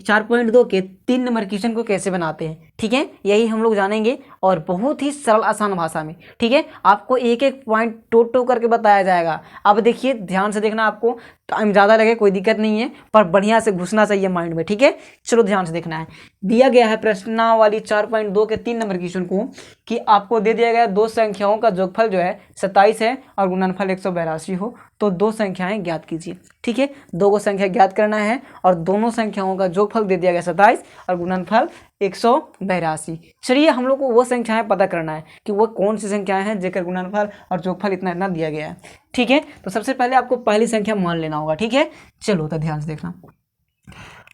4.2 के 3 number question को कैसे बनाते हैं, ठीक है, यही हम लोग जानेंगे और बहुत ही सरल आसान भाषा में, ठीक है। आपको एक एक पॉइंट टो करके बताया जाएगा। अब देखिए ध्यान से देखना, आपको टाइम ज़्यादा लगे कोई दिक्कत नहीं है, पर बढ़िया से घुसना चाहिए माइंड में, ठीक है। चलो ध्यान से देखना है। दिया गया है प्रश्नावली 4.2 के 3 नंबर क्वेश्चन को कि आपको दे दिया गया दो संख्याओं का जोगफल जो है 27 है और गुणनफल 182 हो, तो दो संख्याएं ज्ञात कीजिए, ठीक है। दो को संख्या ज्ञात करना है और दोनों संख्याओं का जोगफल दे दिया गया 27 और गुणनफल 182। चलिए हम लोग को वो संख्याएं पता करना है कि वो कौन सी संख्याएं हैं जेकर गुणनफल और जोगफल इतना इतना दिया गया है, ठीक है। तो सबसे पहले आपको पहली संख्या मान लेना होगा, ठीक है। चलो तो ध्यान से देखना,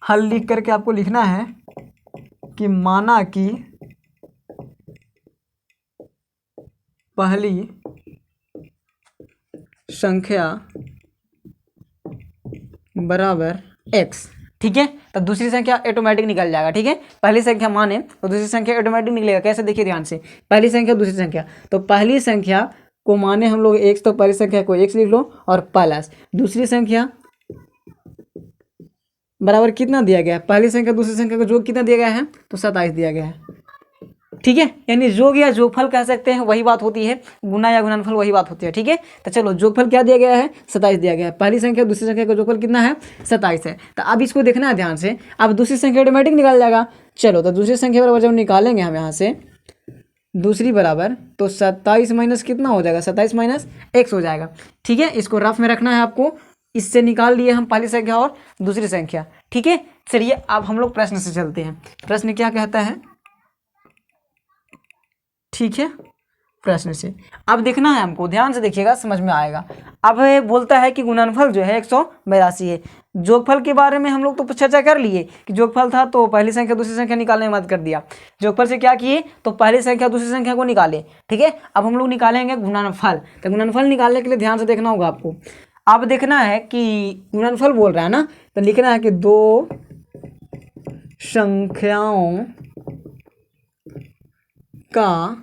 हल लिख करके आपको लिखना है कि माना कि पहली संख्या बराबर x, ठीक है। तो दूसरी संख्या ऑटोमेटिक निकल जाएगा, ठीक है। पहली संख्या माने तो दूसरी संख्या ऑटोमेटिक निकलेगा। कैसे, देखिए ध्यान से, पहली संख्या दूसरी संख्या, तो पहली संख्या को माने हम लोग x, तो पहली संख्या को x लिख लो और प्लस दूसरी संख्या बराबर कितना दिया गया है, पहली संख्या दूसरी संख्या को जोग कितना दिया गया है, तो 27 दिया गया है, ठीक है। यानी जोग या जोगफल कह सकते हैं, वही बात होती है, गुना या गुणनफल वही बात होती है, ठीक है। तो चलो जोगफल क्या दिया गया है, 27 दिया गया है। पहली संख्या दूसरी संख्या का जोगफल कितना है, 27 है। तो अब इसको देखना है ध्यान से, अब दूसरी संख्या ऑटोमेटिक निकाल जाएगा। चलो तो दूसरी संख्या बराबर जब निकालेंगे हम यहाँ से दूसरी बराबर, तो 27 माइनस कितना हो जाएगा, 27 माइनस x हो जाएगा, ठीक है। इसको रफ में रखना है आपको। इससे निकाल लिए हम पहली संख्या और दूसरी संख्या, ठीक है। चलिए अब हम लोग प्रश्न से चलते हैं। प्रश्न क्या कहता है, ठीक है, प्रश्न से अब देखना है हमको, ध्यान से देखिएगा समझ में आएगा। अब बोलता है कि गुणनफल जो है 182 है। जोगफल के बारे में हम लोग तो चर्चा कर लिए कि जोगफल था तो पहली संख्या दूसरी संख्या निकालने में मदद कर दिया। जोगफल से क्या किए, तो पहली संख्या दूसरी संख्या को निकाले, ठीक है। अब हम लोग निकालेंगे गुणनफल। तो गुणनफल निकालने के लिए ध्यान से देखना होगा आपको। अब देखना है कि गुणनफल बोल रहा है ना, तो लिखना है कि दो संख्याओं का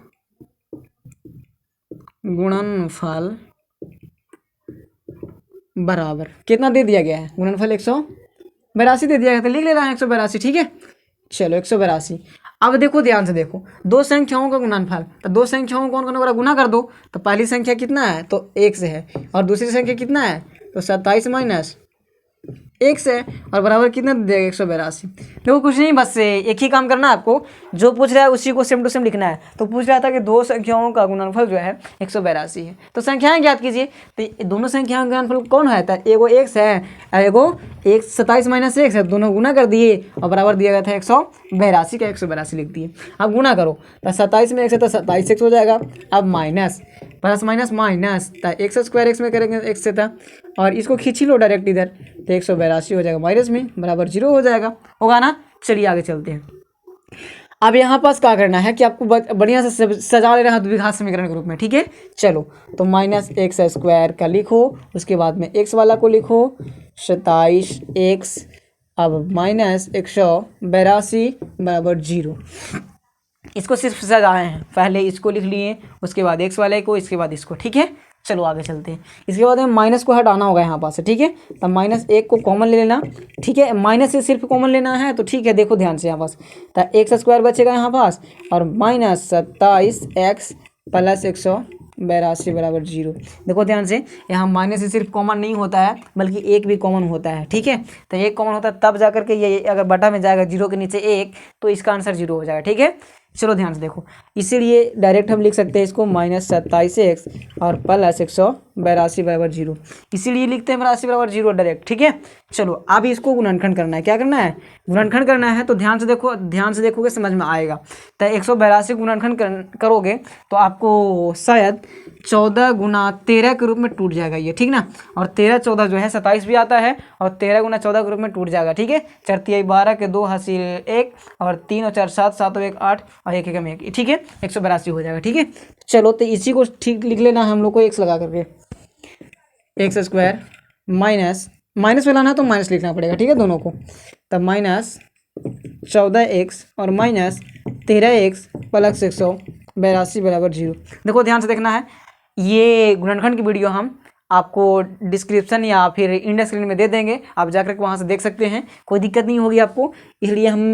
गुणनफल बराबर कितना दे दिया गया है, गुणनफल 182 दे दिया गया, तो लिख ले रहा है 182, ठीक है। चलो 182। अब देखो ध्यान से देखो, दो संख्याओं का गुणनफल, तो दो संख्याओं कौन कौन गुना कर दो, तो पहली संख्या कितना है, तो 1 से है, और दूसरी संख्या कितना है, तो 27 माइनस 1 से, और बराबर कितना दे देगा, 182। देखो कुछ नहीं, बस एक ही काम करना है आपको, जो पूछ रहा है उसी को सेम टू सेम लिखना है। तो पूछ रहा था कि दो संख्याओं का गुणनफल जो है 182 है, तो संख्याएं ज्ञात कीजिए। तो दोनों संख्याओं का गुणनफल कौन है, तो एगो x है और एगो 27 माइनस 1 है, दोनों गुना कर दिए और बराबर दिया गया था 182 का 182 लिख दिए। अब गुना करो, तो 27 में 1 है तो 27 x हो जाएगा। अब माइनस प्लस माइनस माइनस, तो x स्क्वायर x में करेंगे x से था, और इसको खींच लो डायरेक्ट इधर, तो 182 हो जाएगा माइनस में, बराबर 0 हो जाएगा, होगा ना। चलिए आगे चलते हैं। अब यहाँ पास क्या करना है कि आपको बढ़िया से सजा लेना है द्विघात समीकरण के रूप में, ठीक है। चलो तो माइनस एक्स स्क्वायर का लिखो, उसके बाद में x वाला को लिखो 27x, अब माइनस 182 बराबर 0। इसको सिर्फ सजाए हैं, पहले इसको लिख लिए, उसके बाद x वाले को, इसके बाद इसको, ठीक है। चलो आगे चलते हैं। इसके बाद में माइनस को हटाना होगा यहाँ पास से, ठीक है। तब माइनस 1 को कॉमन ले लेना, ठीक है। माइनस से सिर्फ कॉमन लेना है, तो ठीक है, देखो ध्यान से यहाँ पास, तो एक्स स्क्वायर बचेगा यहाँ पास, और माइनस 27x प्लस 182 बराबर 0। देखो ध्यान से, यहाँ माइनस से सिर्फ कॉमन नहीं होता है, बल्कि एक भी कॉमन होता है, ठीक है। तो एक कॉमन होता है तब जा करके ये अगर बटा में जाएगा 0 के नीचे 1, तो इसका आंसर 0 हो जाएगा, ठीक है। चलो ध्यान से देखो, इसीलिए डायरेक्ट हम लिख सकते हैं इसको माइनस 27x और प्लस 182 बराबर 0, इसीलिए लिखते हैं 82 बराबर 0 डायरेक्ट, ठीक है। चलो अब इसको गुणनखंड करना है, क्या करना है, गुणनखंड करना है। तो ध्यान से देखो, ध्यान से देखोगे समझ में आएगा। तो 182 गुणनखंड करोगे तो आपको शायद 14 गुना 13 के रूप में टूट जाएगा ये, ठीक ना। और 13 14 जो है 27 भी आता है, और 13 गुना 14 के रूप में टूट जाएगा, ठीक है। 4 तिहाई 12 के 2 हासिल 1, और 3 और 4 7, 7 और 1 8, और 1 एकम 1, ठीक है। 182 हो जाएगा, ठीक है। चलो तो इसी को ठीक लिख लेना हम लोग को x लगा करके, एक्स स्क्वायर माइनस माइनस में लाना तो माइनस लिखना पड़ेगा, ठीक है, दोनों को। तब माइनस 14x और माइनस 13x प्लस 182 बराबर 0। देखो ध्यान से देखना है, ये गुणनखंड की वीडियो हम आपको डिस्क्रिप्शन या फिर इंड स्क्रीन में दे देंगे, आप जाकर के वहाँ से देख सकते हैं, कोई दिक्कत नहीं होगी आपको। इसलिए हम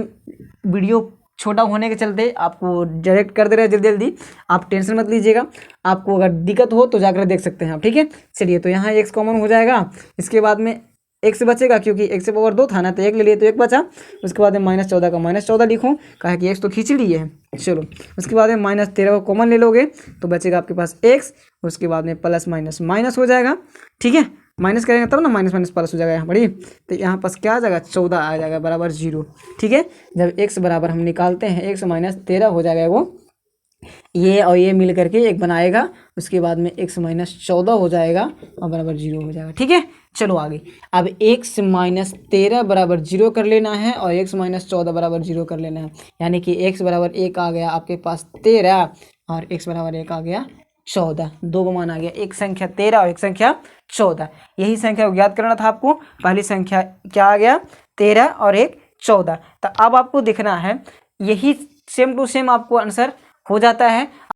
वीडियो छोटा होने के चलते आपको डायरेक्ट कर दे रहे हैं जल्दी जल्दी, आप टेंशन मत लीजिएगा। आपको अगर दिक्कत हो तो जाकर देख सकते हैं आप, ठीक है। चलिए, तो यहाँ x कॉमन हो जाएगा, इसके बाद में x बचेगा क्योंकि x से पावर 2 था ना, तो 1 ले लिए तो 1 बचा। उसके बाद में -14 का -14 लिखूँ, कहा कि x तो खींच लिए है। चलो, उसके बाद में -13 को कॉमन ले लोगे तो बचेगा आपके पास x, उसके बाद में प्लस माइनस माइनस हो जाएगा, ठीक है। माइनस करेंगे तब ना माइनस माइनस प्लस हो जाएगा यहाँ बड़ी, तो यहाँ पास क्या आ जाएगा 14 आ जाएगा बराबर 0, ठीक है। जब x बराबर हम निकालते हैं x - 13 हो जाएगा वो, ये और ये मिल करके एक बनाएगा, उसके बाद में x - 14 हो जाएगा और बराबर 0 हो जाएगा, ठीक है। चलो आगे, अब x - 13 बराबर 0 कर लेना है और x - 14 बराबर 0 कर लेना है, यानी कि x बराबर 1 आ गया आपके पास 13 और x बराबर 1 आ गया 14, दो का मान आ गया, एक संख्या 13 और एक संख्या 14। यही संख्या को ज्ञात करना था आपको। पहली संख्या क्या आ गया 13 और एक 14। तो अब आपको दिखना है, यही सेम टू सेम आपको आंसर हो जाता है।